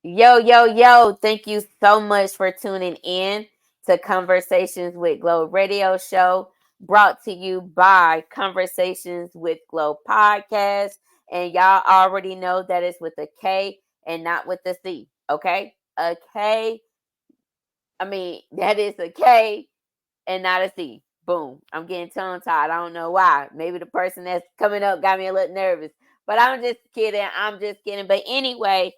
Yo, yo, yo. Thank you so much for tuning in to Conversations with Glo radio show brought to you by Conversations with Glo podcast. And y'all already know that it's with a K and not with a C. Okay? A K. I mean, that is a K and not a C. Boom. I'm getting tongue tied. I don't know why. Maybe the person that's coming up got me a little nervous. But I'm just kidding. I'm just kidding. But anyway,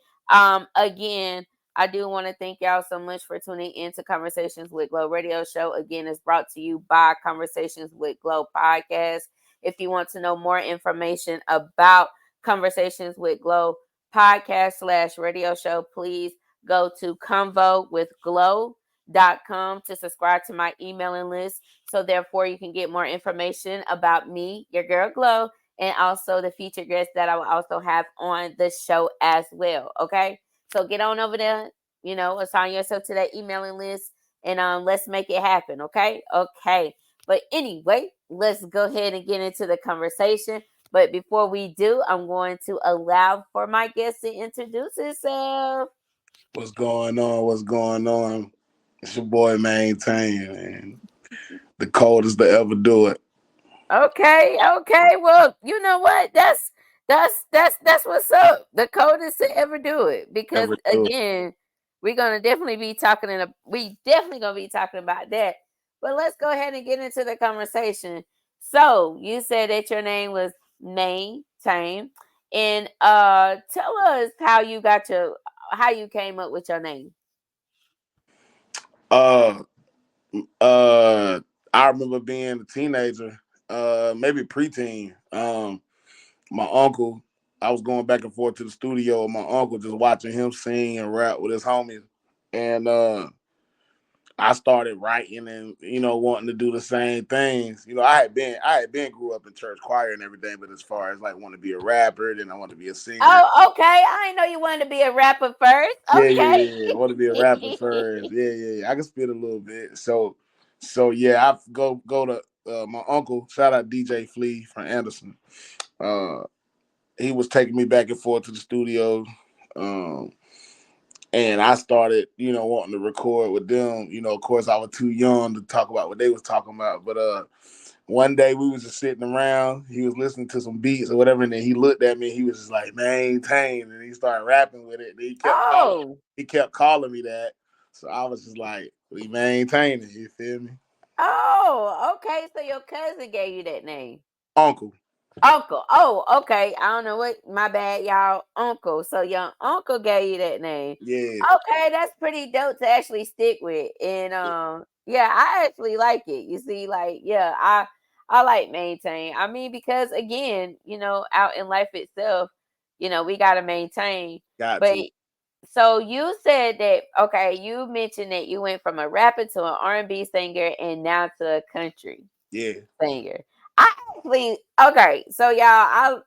again, I do want to thank y'all so much for tuning into Conversations with Glo radio show. Again, it's brought to you by Conversations with Glo podcast. If you want to know more information about Conversations with Glo podcast / radio show, please go to convo.com to subscribe to my emailing list. So therefore you can get more information about me, your girl Glo, and also the featured guests that I will also have on the show as well. Okay. So get on over there, assign yourself to that emailing list and let's make it happen. Okay. Okay. But anyway, let's go ahead and get into the conversation. But before we do, I'm going to allow for my guest to introduce himself. What's going on? What's going on? It's your boy Maine Taine, man. The coldest to ever do it. Okay, okay. Well, you know what? That's what's up. The coldest to ever do it. Because Ever do it. again, we're gonna definitely be talking we definitely gonna be talking about that. But let's go ahead and get into the conversation. So you said that your name was Maine Taine. And tell us how you came up with your name. Uh uh I remember being a teenager, maybe preteen. My uncle, I was going back and forth to the studio with my uncle, just watching him sing and rap with his homies. And I started writing and wanting to do the same things. I had been grew up in church choir and everything, but as far as like want to be a rapper, then I want to be a singer. Oh, okay. I didn't know you wanted to be a rapper first. Yeah, yeah, Okay. yeah, yeah. I want to be a rapper first. Yeah, yeah, yeah. I can spit a little bit. So yeah, I go to my uncle. Shout out DJ Flea from Anderson. Uh, he was taking me back and forth to the studio. Um, and I started, wanting to record with them. Of course, I was too young to talk about what they was talking about. But one day we was just sitting around. He was listening to some beats or whatever, and then he looked at me. And he was just like, "Maine Taine," and he started rapping with it. And Oh. he kept calling me that. So I was just like, "We maintain it." You feel me? Oh, okay. So your cousin gave you that name. Uncle. Uncle. Oh, okay. I don't know what. My bad, y'all. Uncle. So your uncle gave you that name. Yeah. Okay, that's pretty dope to actually stick with. And yeah, I actually like it. You see, like, yeah, I like maintain. I mean, because again, out in life itself, we gotta maintain. Got But to. so you said that okay, you mentioned that you went from a rapper to an R&B singer and now to a country Yeah. singer. I actually okay, so y'all,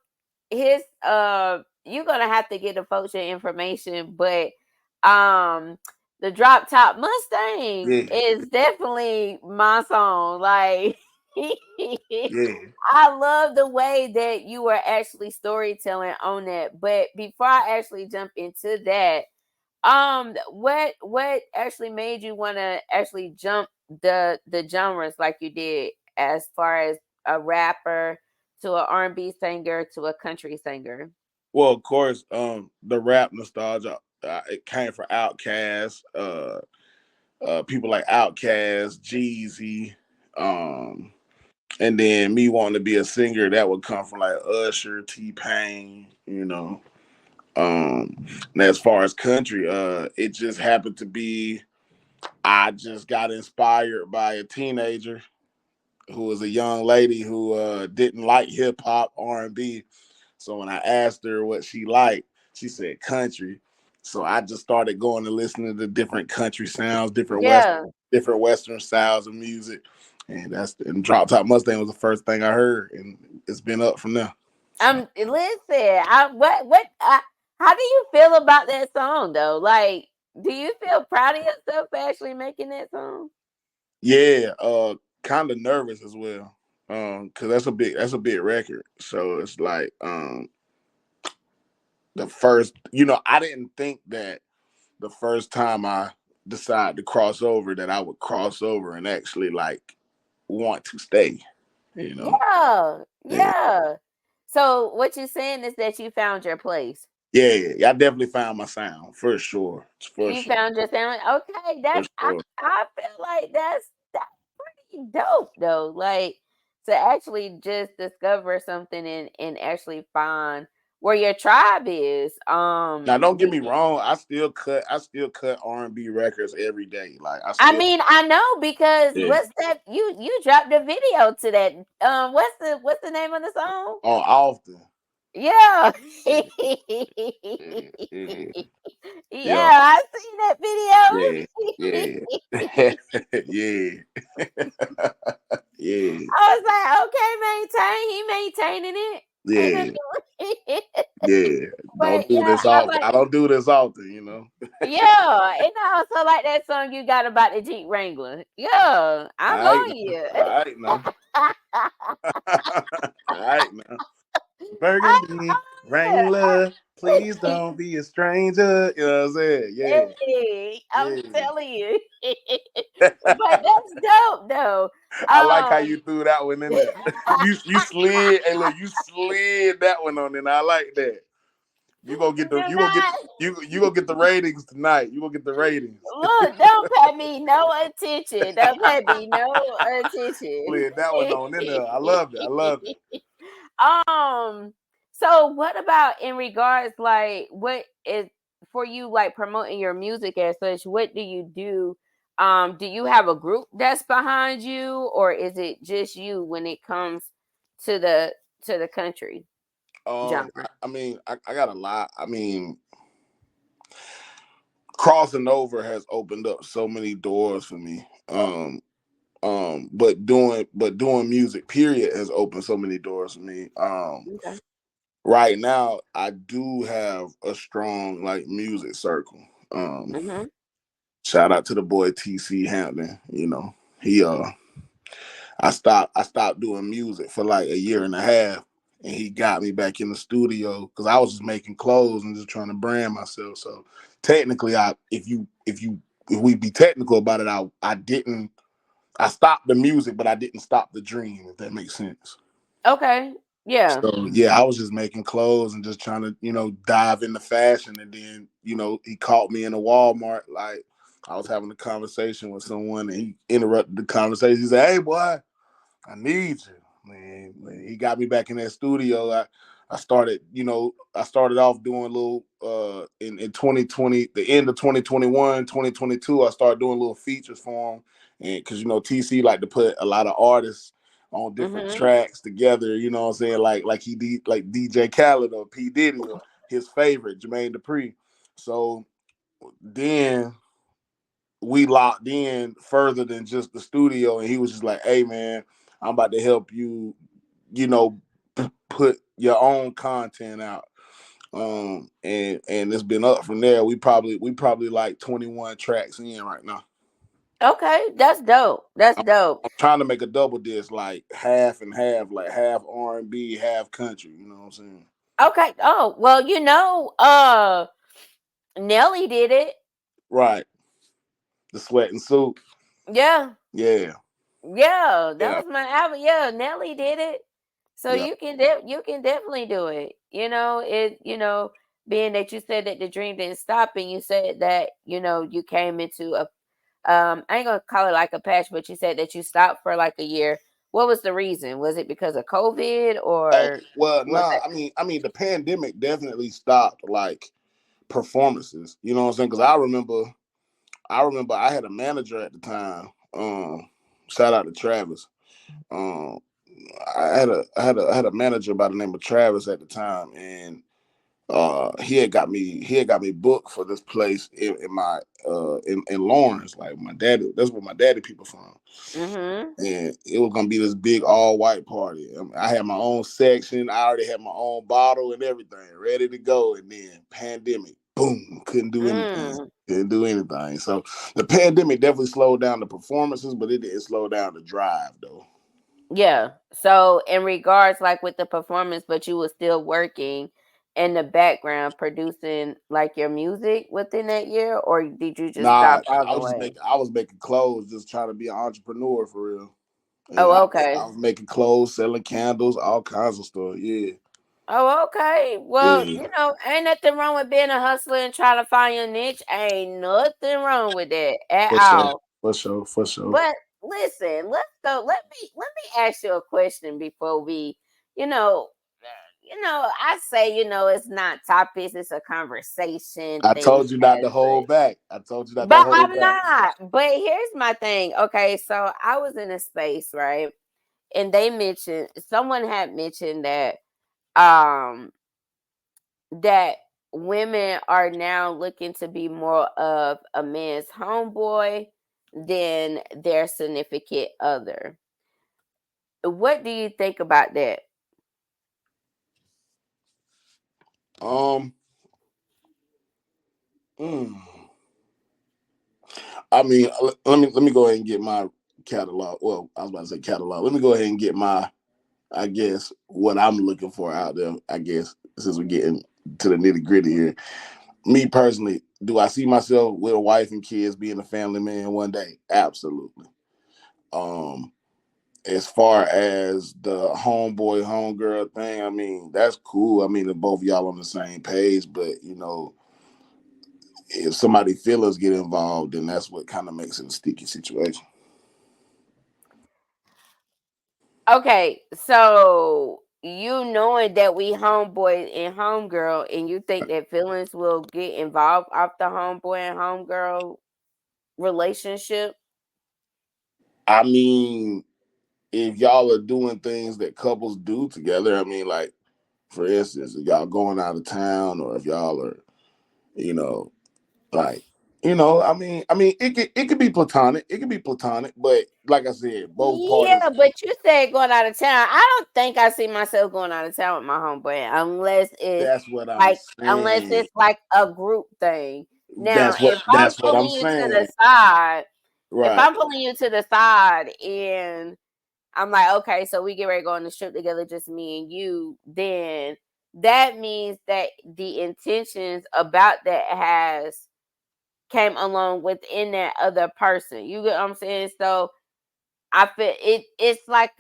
his you're gonna have to get the folks your information, but um the Drop Top Mustang Yeah. is definitely my song. Like Yeah. I love the way that you were actually storytelling on that. But before I actually jump into that, what actually made you want to actually jump the genres like you did, as far as a rapper to an R&B singer to a country singer? Well, of course, the rap nostalgia. It came from Outkast. People like Outkast, Jeezy. Um, and then me wanting to be a singer, that would come from like Usher, T Pain. And as far as country, it just happened to be I just got inspired by a teenager who was a young lady who didn't like hip hop, R&B. So when I asked her what she liked, she said country. So I just started going to listening to different country sounds, Yeah. different western styles of music, and Drop Top Mustang was the first thing I heard, and it's been up from there. Listen, how do you feel about that song though? Like, do you feel proud of yourself for actually making that song? Yeah, kind of nervous as well, cause that's a big record. So it's like the first, I didn't think that. the first time I decided to cross over, that I would cross over and actually like want to stay. You know. Yeah, Yeah. yeah. So what you're saying is that you found your place. Yeah. I definitely found my sound for sure. For You sure. found your sound. Okay, For that's sure. I feel like that's pretty dope though. Like to actually just discover something and actually find where your tribe is. Now, don't get me wrong. I still cut R&B records every day. Like I I still, mean, I know because yeah, what's that? You dropped a video to that. What's the name of the song? often. Yeah. Yeah, yeah, yeah, yeah, Yeah, I seen that yeah, video. yeah, yeah, yeah, I was like, okay, maintain. He maintaining it. Ain't yeah, nothing. yeah. Don't But do yeah, this I often. like I don't do this often. You know. yeah, and I also like that song you got about the Jeep Wrangler. Yeah, All I'm right on now. you. All right now. All right now. I'm Burgundy on Wrangler, please you. don't be a stranger. You know what I'm saying? Hey, I'm Yeah, telling you. But yeah. that's dope though. I like how Um you threw that one in there. You slid, hey look, you slid that one on in. I like that. do not You gonna get the ratings tonight. You gonna get the ratings. look, don't pay me no attention. Don't pay me no attention. Slid that one on in there. I love it. I love it. um, so what about in regards like what is for you like promoting your music as such, what do you do? Do you have a group that's behind you or is it just you when it comes to the country genre? I mean, I got a lot. I mean, crossing over has opened up so many doors for me. But doing music period has opened so many doors for me. Okay. Right now I do have a strong like music circle. um Mhm. Shout out to the boy TC Hampton. You know, he I stopped doing music for like a year and a half, and he got me back in the studio because I was just making clothes and just trying to brand myself. So technically, if we be technical about it, I stopped the music, but I didn't stop the dream. If that makes sense. Okay. Yeah. So yeah, I was just making clothes and just trying to dive into fashion, and then he caught me in a Walmart. Like I was having a conversation with someone, and he interrupted the conversation. He said, "Hey, boy, I need you." Man, when he got me back in that studio, I started off doing a little in 2020, the end of 2021, 2022, I started doing little features for him. And because TC like to put a lot of artists on different Mhm. tracks together, you know what I'm saying? Like he did like DJ Khaled or P. Diddy or his favorite, Jermaine Dupri. So then we locked in further than just the studio, and he was just like, "Hey man, I'm about to help you, put your own content out." And it's been up from there. We probably like 21 tracks in right now. Okay, that's dope. That's I'm, dope. I'm trying to make a double disc, like half and half, like half R&B, half country. You know what I'm saying? Okay. Oh, well, Nelly did it. Right. The sweat and suit. Yeah. Yeah. Yeah, that Yeah. was my album. Yeah, Nelly did it. So Yeah. you can definitely do it. Being that you said that the dream didn't stop and you said that, you came into a I ain't gonna call it like a patch, but you said that you stopped for like a year. What was the reason? Was it because of COVID Oh or well, was nah. it I mean, the pandemic definitely stopped like performances. You know what I'm saying? Because I remember I had a manager at the time. Shout out to Travis. Um, I had a manager by the name of Travis at the time, and he had got me booked for this place in my in Lawrence. Like my daddy, that's where my daddy people from. Mhm. And it was gonna be this big all white party. I had my own section. I already had my own bottle and everything ready to go. And then pandemic, boom, couldn't do anything. Mm. Couldn't do anything. So the pandemic definitely slowed down the performances, but it didn't slow down the drive though. Yeah. So in regards like with the performance, but you were still working, in the background producing like your music within that year, or did you just Nah, stop all I the was just way? making I was making clothes, just trying to be an entrepreneur for real. And Oh, I okay. was making clothes, selling candles, all kinds of stuff. Yeah, Oh, okay. Well, yeah, ain't nothing wrong with being a hustler and trying to find your niche. Ain't nothing wrong with that at for sure, all. for sure, for sure. But listen, let's go. Let me ask you a question before we, you know, I say, it's not topics, it's a conversation, I things told you not to as hold such. back. I told you not to But hold I'm back. not. But here's my thing. Okay, so I was in a space, right? And someone had mentioned um that women are now looking to be more of a man's homeboy than their significant other. What do you think about that? Um, mm, I mean, let me go ahead and get my catalog. Well, I was about to say catalog. Let me go ahead and get my, I guess, what I'm looking for out there. I guess since we're getting to the nitty gritty here. Me personally, do I see myself with a wife and kids being a family man one day? Absolutely. Um, as far as the homeboy homegirl thing, I mean, that's cool. I mean, if both y'all on the same page, but if somebody feelings get involved, then that's what kind of makes it a sticky situation. Okay, so you knowing that we homeboy and homegirl, and you think that feelings will get involved off the homeboy and homegirl relationship? I mean, if y'all are doing things that couples do together, I mean, like for instance, if y'all going out of town, or if y'all are, you know, like, I mean, it could be platonic. It could be platonic, but like I said, both Yeah, parties. but you said going out of town. I don't think I see myself going out of town with my homeboy That's what I'm like unless saying. it's like a group thing. Now, That's what that's what I'm saying. if Right. I'm pulling you to the side and I'm like, okay, so we get ready to go on the trip together, just me and you, then that means that the intentions about that has came along within that other person. You get what I'm saying? So I feel it's like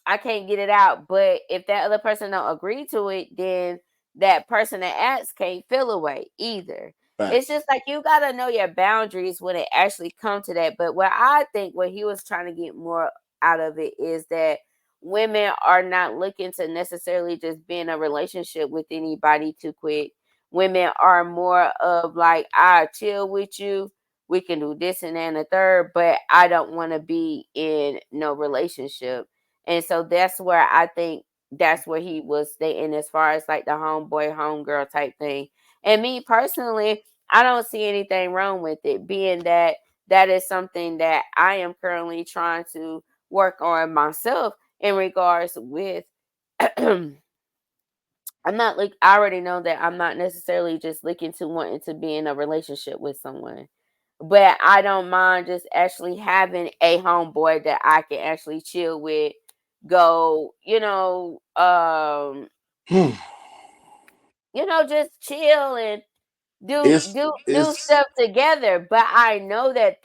I can't get it out. But if that other person don't agree to it, then that person that asks can't feel away either. It's Facts. just like you gotta know your boundaries when it actually comes to that. But what I think what he was trying to get more out of it is that women are not looking to necessarily just be in a relationship with anybody too quick. Women are more of like, I chill with you, we can do this and that and the third, but I don't want to be in no relationship. And so that's where I think that's where he was stating as far as like the homeboy, homegirl type thing. And me personally, I don't see anything wrong with it, being that that is something that I am currently trying to work on myself in regards with I'm not like I already know that I'm not necessarily just looking to wanting to be in a relationship with someone. But I don't mind just actually having a homeboy that I can actually chill with, go, just chill and It's do it's stuff together. But I know that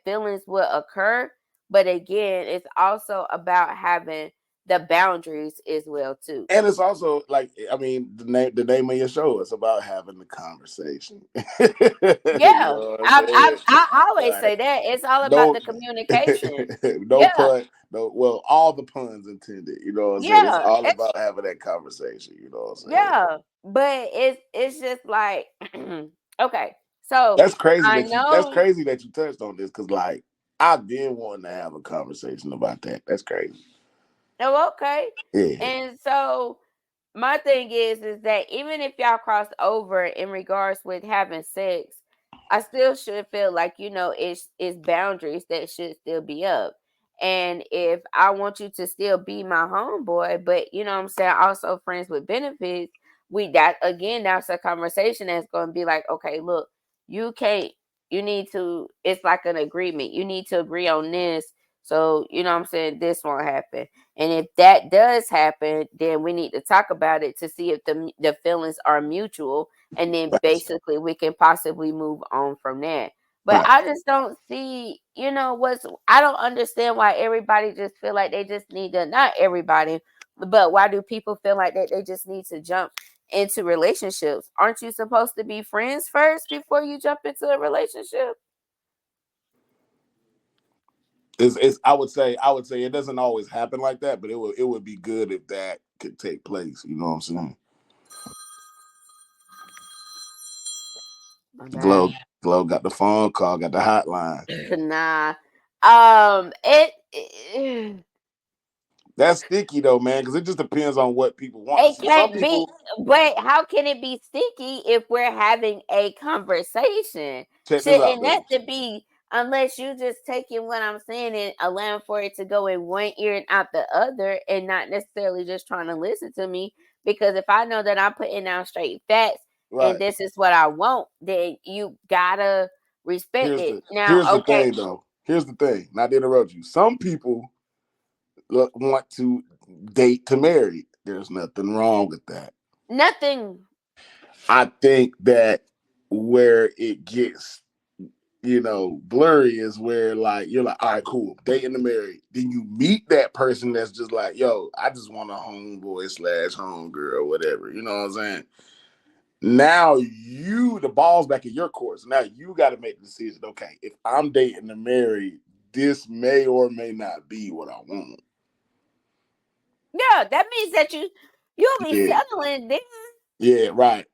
feelings will occur. But again, it's also about having the boundaries as well too. and it's also like, I mean, the name of your show is about having the conversation. You Yeah, know what I'm I saying? I always Like, say that it's all about no the communication. no Yeah, pun, no, well, all the puns intended, you know what I'm saying? It's yeah, all it's about having that conversation, you know what I'm saying? yeah, but it's just like okay. So That's crazy I that you that's know. crazy that you touched on this, because like I've been wanting to have a conversation about that. That's crazy. Oh, okay. Yeah. And so my thing is that even if y'all cross over in regards with having sex, I still should feel like it's boundaries that should still be up. And if I want you to still be my homeboy, but what I'm saying, also friends with benefits, that again, that's a conversation that's going to be like, okay, look, you can't, you need to, it's like an agreement. You need to agree on this So, you know what I'm saying? This won't happen. And if that does happen, then we need to talk about it to see if the feelings are mutual. And then Right. basically we can possibly move on from that. But Right. I just don't see, I don't understand why everybody just feel like they just need to, not everybody, but why do people feel like that they just need to jump into relationships? Aren't you supposed to be friends first before you jump into a relationship? It's I would say it doesn't always happen like that, but it would be good if that could take place. You know what I'm saying? My Glow bad. Glow got the phone call, got the hotline. Nah. That's sticky though, man, because it just depends on what people want. It See, some can't be, people but how can it be sticky if we're having a conversation? check this out Shouldn't though. that to be, unless you just taking what I'm saying and allowing for it to go in one ear and out the other and not necessarily just trying to listen to me? Because if I know that I'm putting down straight facts and Right. this is what I want, then you gotta respect Here's it. the Now, here's the okay, thing though. Here's the thing. Not to interrupt you. Some people want to date to marry. There's nothing wrong with that. nothing. I think that where it gets, blurry is where like you're like, all right, cool, dating to marry. Then you meet that person that's just like, yo, I just want a homeboy slash homegirl or whatever. You know what I'm saying? Now the ball's back in your court. So now you got to make the decision. Okay, if I'm dating to marry, this may or may not be what I want. Yeah, that means that you'll be Yeah, settling then. yeah, right,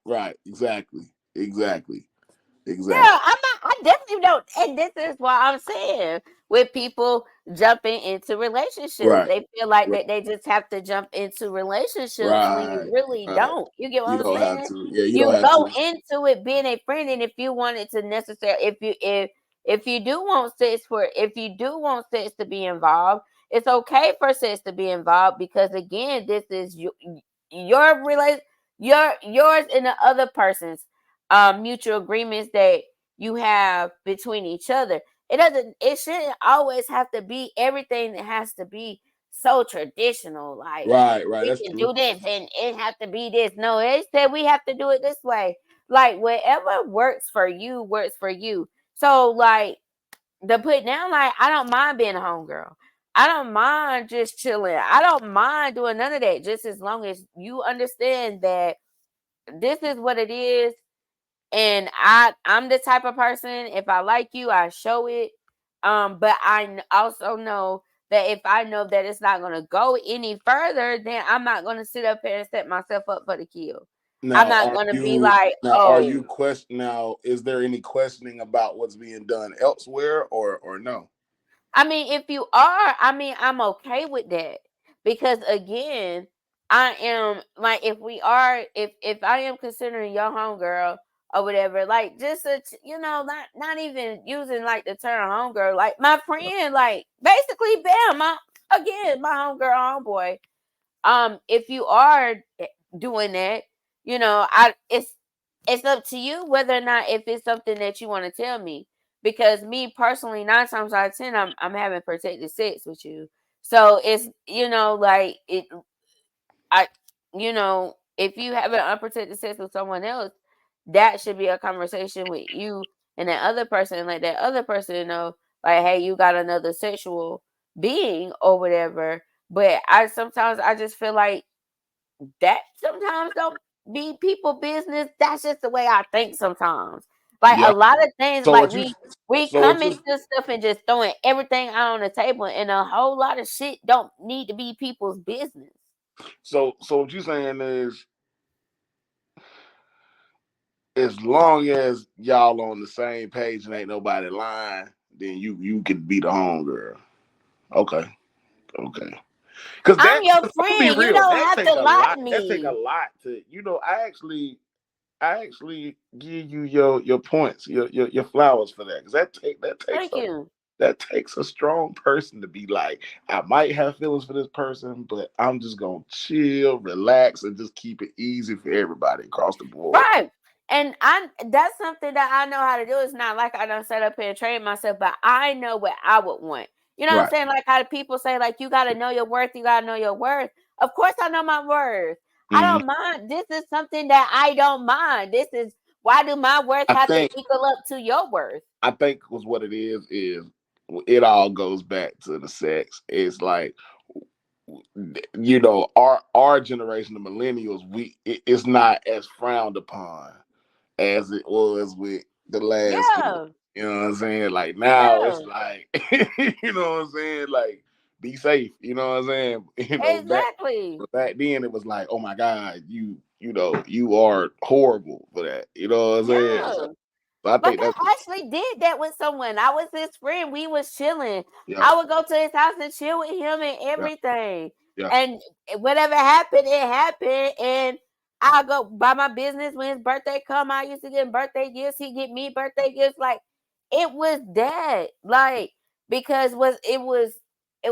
exactly, Yeah, exactly. I definitely don't. And this is what I'm saying with people jumping into relationships. Right, They feel like right, that they just have to jump into relationships when you right, really right. don't. You get what You I'm don't have saying? to. Yeah, you don't You have go to. into it being a friend, and if you wanted to necessarily, if you do want sex if you do want sex to be involved, it's okay for sex to be involved because again, this is your relate yours and the other person's mutual agreements that you have between each other. It shouldn't always have to be everything that has to be so traditional. Like Right. we That's can true. do this and it have to be this. No, it said we have to do it this way. Like whatever works for you works for you. So like the put down, like I don't mind being a homegirl. I don't mind just chilling. I don't mind doing none of that. Just as long as you understand that this is what it is, and I'm the type of person, if I like you, I show it. But also know that if I know that it's not going to go any further, then I'm not going to sit up here and set myself up for the kill. I'm Now, not are going to be you like, now are oh, you question now? Is there any questioning about what's being done elsewhere, or no? I mean, if you are, I mean, I'm okay with that because again, I am like, if I am considering your homegirl or whatever, like just not even using like the term homegirl, like my friend, like basically, bam, my homegirl, homeboy. If you are doing that, it's up to you whether or not if it's something that you want to tell me. Because me personally, 9 times out of 10, I'm having protected sex with you. So it's like it I if you have an unprotected sex with someone else, that should be a conversation with you and that other person, and let that other person know, like, hey, you got another sexual being or whatever. But I just feel like that sometimes don't be people business. That's just the way I think sometimes. Like Yeah. a lot of things, So like what you we so what come you into stuff and just throwing everything out on the table, and a whole lot of shit don't need to be people's business. so what you saying is, as long as y'all on the same page and ain't nobody lying, then you can be the homegirl. Okay, okay. Because I'm your I'm gonna be friend. You real. don't That have take to a lie lot. to That take a me. lot to I actually give you your points, your flowers for that. Because Thank you. that takes a strong person to be like, I might have feelings for this person, but I'm just gonna chill, relax, and just keep it easy for everybody across the board. Right. And that's something that I know how to do. It's not like I don't set up here and train myself, but I know what I would want. You know what I'm Right. saying? Like how people say, like, you gotta know your worth, you gotta know your worth. Of course I know my worth. I Hmm. don't mind. This is something that I don't mind. This is why do my worth I have to think equal up to your worth? was what it is it all goes back to the sex. It's like, our generation of millennials, it's not as frowned upon as it was with the last Yeah. you know what I'm saying? Like now it's Yeah. like you know what I'm saying? Like, be safe, you know what I'm saying? Exactly. Back then it was like, oh my God, you are horrible for that. You know what I'm saying? Yeah. So I Like, think that's I actually did that with someone. I was his friend. We was chilling. yeah, I would go to his house and chill with him and yeah, everything. yeah, And whatever happened, it happened. And I'll go buy my business when his birthday come. I used to get him birthday gifts. He get me birthday gifts. Like, it was that. Like, because it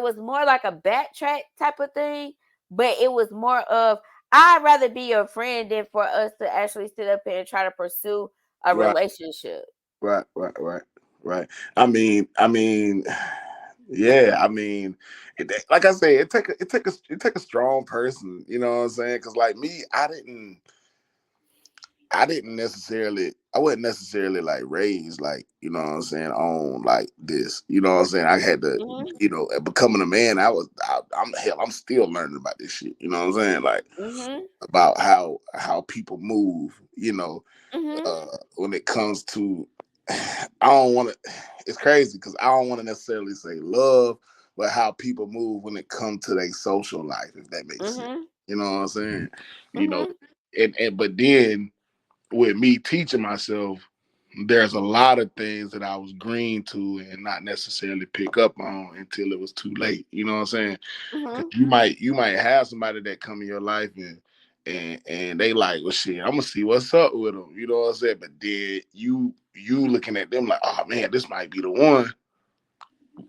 was more like a backtrack type of thing. But it was more of, I'd rather be your friend than for us to actually sit up here and try to pursue a right, relationship. right, right. I mean, yeah. I mean, like I said, it take a strong person. You know what I'm saying? Because like me, I wasn't necessarily like raised like, you know what I'm saying, on like this. You know what I'm saying? I had to, Mhm, becoming a man, I'm still learning about this shit. You know what I'm saying? Like, mhm, about how people move, mhm, when it comes to I don't want to it's crazy because I don't want to necessarily say love, but how people move when it comes to their social life, if that makes sense. mhm, You know what I'm saying? You know, mhm, and but then with me teaching myself, there's a lot of things that I was green to and not necessarily pick up on until it was too late. You know what I'm saying? Because mhm, you might have somebody that come in your life and they like, well, shit, I'm gonna see what's up with them. You know what I'm saying? But then you looking at them like, oh man, this might be the one,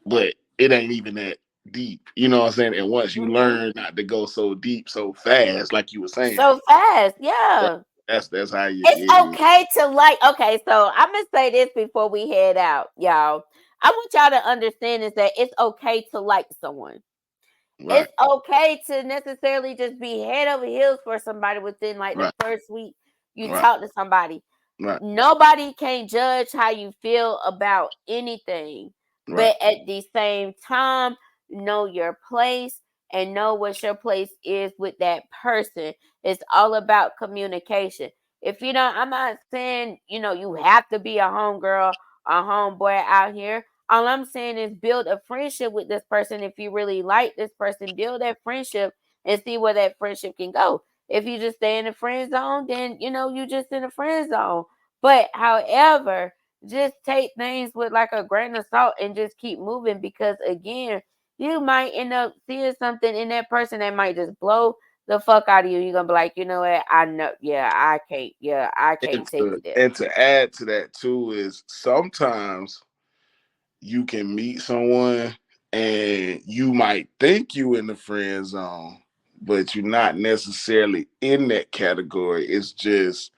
but it ain't even that deep. You know what I'm saying? And once you mhm. learn not to go so deep so fast, like you were saying, So fast, right, yeah. that's how you, It's yeah, okay to like. Okay, so I'm gonna say this before we head out, y'all. I want y'all to understand is that it's okay to like someone. right, It's okay to necessarily just be head over heels for somebody within like the right, first week you right, talk to somebody. right, Nobody can judge how you feel about anything, right. but at the same time, know your place and know what your place is with that person. It's all about communication. If you don't, I'm not saying, you have to be a homegirl, a homeboy out here. All I'm saying is build a friendship with this person. If you really like this person, build that friendship and see where that friendship can go. If you just stay in the friend zone, then you just in the friend zone. But however, just take things with like a grain of salt and just keep moving because again, you might end up seeing something in that person that might just blow the fuck out of you. You're gonna be like, you know what? I know, I can't And take to it there. and to add to that too is sometimes you can meet someone and you might think you in the friend zone, but you're not necessarily in that category. It's just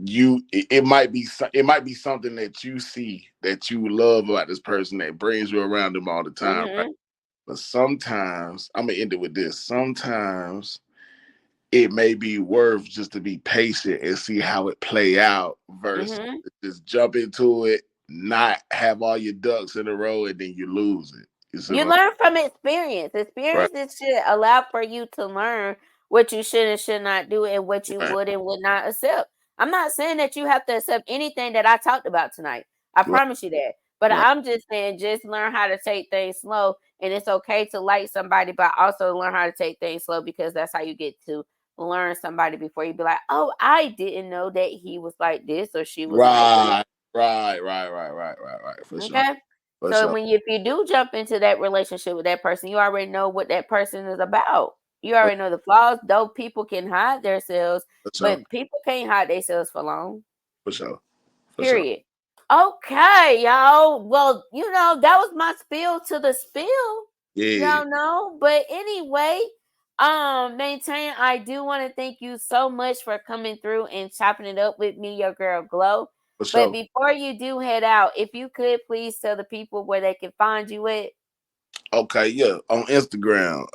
it might be something that you see that you love about this person that brings you around them all the time, right? Mhm. But sometimes I'm gonna end it with this. Sometimes it may be worth just to be patient and see how it play out versus Mhm. just jump into it, not have all your ducks in a row, and then you lose it. You see You what learn from experience. I'm right, Experiences should allow for you to learn what you should and should not do and what you right, would and would not accept. I'm not saying that you have to accept anything that I talked about tonight. I right, promise you that. But right. I'm just saying, just learn how to take things slow. And it's okay to like somebody, but also learn how to take things slow because that's how you get to learn somebody before you be like, oh, I didn't know that he was like this or she was like this. Right, right. For sure. Okay. For So sure. if you do jump into that relationship with that person, you already know what that person is about. You For, already know the flaws. Though people can hide themselves, for sure. but people can't hide themselves for long. For sure. For sure. Period. Okay, y'all. Well, that was my spill to the spill. Yeah. Y'all know. But anyway, maintain. I do want to thank you so much for coming through and chopping it up with me, your girl Glow. For But sure. before you do head out, if you could please tell the people where they can find you at. Okay, yeah. On Instagram,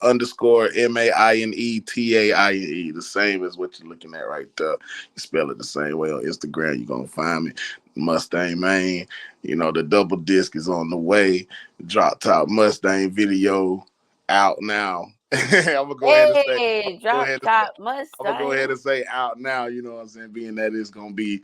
underscore MAINETAINE. The same as what you're looking at right there. You spell it the same way on Instagram. You're gonna find me. Mustang Maine. You know, the double disc is on the way. Drop top Mustang video out now. I'm gonna go ahead and say Hey, go drop ahead and say top I'm gonna go ahead Mustang. and say out now, you know what I'm saying? Being that it's gonna be,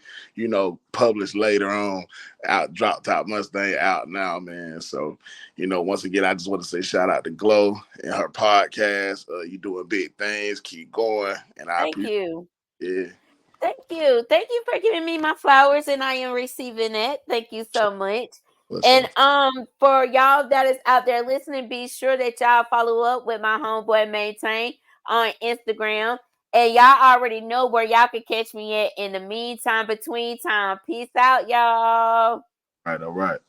published later on. Out drop top Mustang out now, man. So once again, I just want to say shout out to Glo and her podcast. You doing big things. Keep going. And I Thank appreciate you. it. Thank you. Thank you for giving me my flowers and I am receiving it. Thank you so much. What's And up? for y'all that is out there listening, be sure that y'all follow up with my homeboy Maine Taine on Instagram. And y'all already know where y'all can catch me at in the meantime, between time. Peace out, y'all. All right, all right.